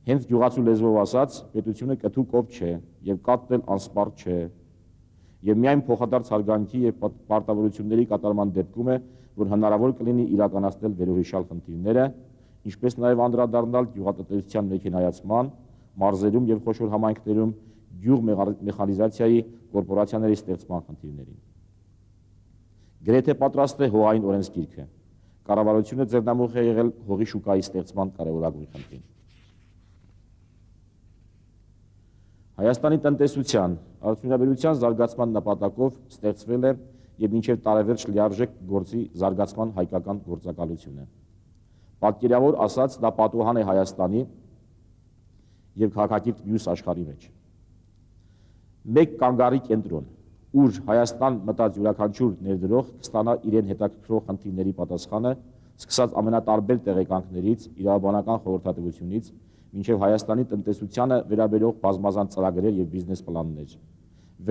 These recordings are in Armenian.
Հենց գյուղացու լեզվով ասած, պետությունը կթու կով չէ եւ կատն էլ անսպառ չէ։ Եվ միայն փոխադարձ հարգանքի եւ պարտավորությունների կատարման դեպքում է, որ հնարավոր կլինի իրականացնել վերոհիշյալ խնդիրները, ինչպես նաեւ անդրադառնալ գյուղատնտեսության մեքենայացման, մարզերում եւ խոշոր համայնքներում գյուղմեխանիզացիայի կորպորացիաների ստեղծման խնդիրներին։ Գրեթե պատրաստ է հողային օրենսգիրքը։ Կառավարությունը ձեռնամուխ է եղել հողի շուկայի ստեղծման կարևորագույն խնդրին։ Հայաստանի տնտեսության արդյունաբերության զարգացման նպատակով ստեղծվել է եւ մինչեւ տարեվերջ լիարժեք գործի զարգացման հայկական գործակալությունը։ Պատկերավոր ասած, դա պատուհան է Հայաստանի եւ քաղաքակիրթ մյուս աշխարհի մեջ։ Մեկ կանգառի կենտրոն, ուր Հայաստան մտած յուրաքանչյուր ներդրող կստանա իրեն հետաքրքրող խնդիրների պատասխանը, սկսած ամենատարբեր տեղեկանքներից, իրավաբանական խորհրդատվությունից, մինչև Հայաստանի տնտեսությանը վերաբերող բազմազան ծրագրեր եւ բիզնես պլաններ,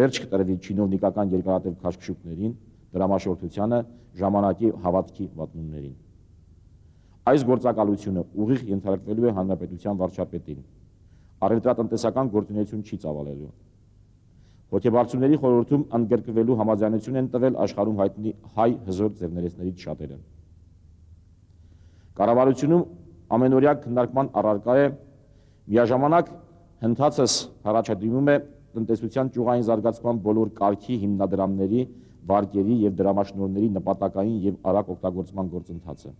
վերջ կտրվի չինովնիկական երկարատև քաշքշուկներին, դրամաշորթությանը, ժամանակի հավատքի վատնումներին։ Այս գործակալությունը ուղիղ ենթարկվելու է հանրապետության վարչապետին, առևտրատնտեսական գործունեություն չի ծավալելու։ Հոգեբարձուների խորհրդում ընդգրկվելու համաձայնություն են տվել աշխարհում հայտնի հայ հզոր ձեռներեցներից շատերը։ Կառավարությունում ամենօրյա քննարկման առարկա է միաժամանակ հնդածս առաջադրում է տնտեսության ճյուղային զարգացման բոլոր կարգի հիմնադրամների, վարկերի եւ դրամաշնորհների նպատակային եւ արագ օգտագործման գործընթացը։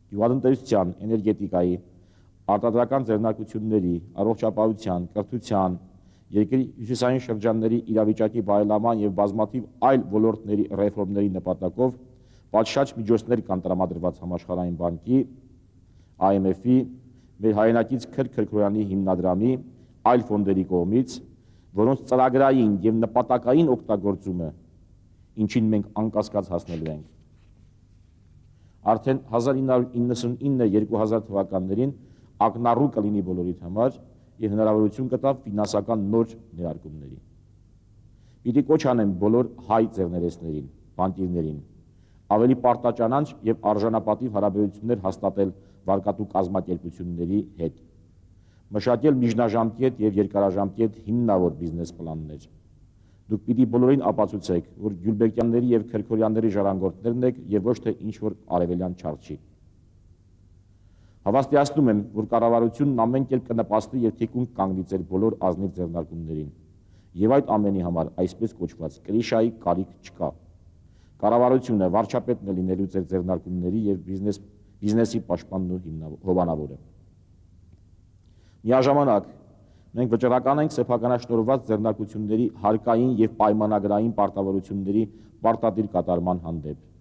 Գյուղատնտեսության, էներգետիկայի, արտադրական ձեռնարկությունների, առողջապահության, կրթության, երկրի հյուսիսային շրջանների իրավիճակի բարելավման եւ բազմաթիվ այլ ոլորտների ռեֆորմների նպատակով պատշաճ միջոցներ կան տրամադրված Համաշխարհային բանկի, IMF-ի, մեր հայրենակից Քրքրքորյանի հիմնադրամի, այլ ֆոնդերի կողմից, որոնց ծրագրային եւ նպատակային օգտագործումը, ինչին մենք անկասկած հասնելու ենք։ Արդեն 1999-2000 թվականներին ակնառու կլինի բոլորիդ համար եւ հնարավորություն կտա ֆինանսական նոր ներարկումների։ Պիտի կոչ անեմ բոլոր հայ ձեռներեցներին, բանկիրներին, ավելի պարտաճանանչ եւ արժանապատիվ հարաբերություններ հաստատել վարկատու կազմակերպությունների հետ, մշակել միջնաժամկետ եւ երկարաժամկետ հիմնավոր բիզնես պլաններ։ Դուք պիտի բոլորին ապացուցեք, որ Գյուլբեկյանների եւ Քրքորյանների ժառանգորդներն եք եւ ոչ թե ինչ-որ արևելյան չարչի։ Հավաստիացնում եմ, որ կառավարությունն ամեն կերպ կնպաստի եւ թիկունք կանգնի ձեր բոլոր ազնիվ ձեռնարկումներին։ Եվ այդ ամենի համար այսպես կոչված կրիշայի կարիք չկա։ Կառավարությունը վարչապետն է լինելու ձեր ձեռնարկումների եւ բիզնեսի պաշտպանն ու հովանավորը։ Միաժամանակ մենք վճռական ենք սեփականաշնորհված ձեռնարկությունների հարկային եւ պայմանագրային պարտավորությունների պարտադիր կատարման հանդեպ։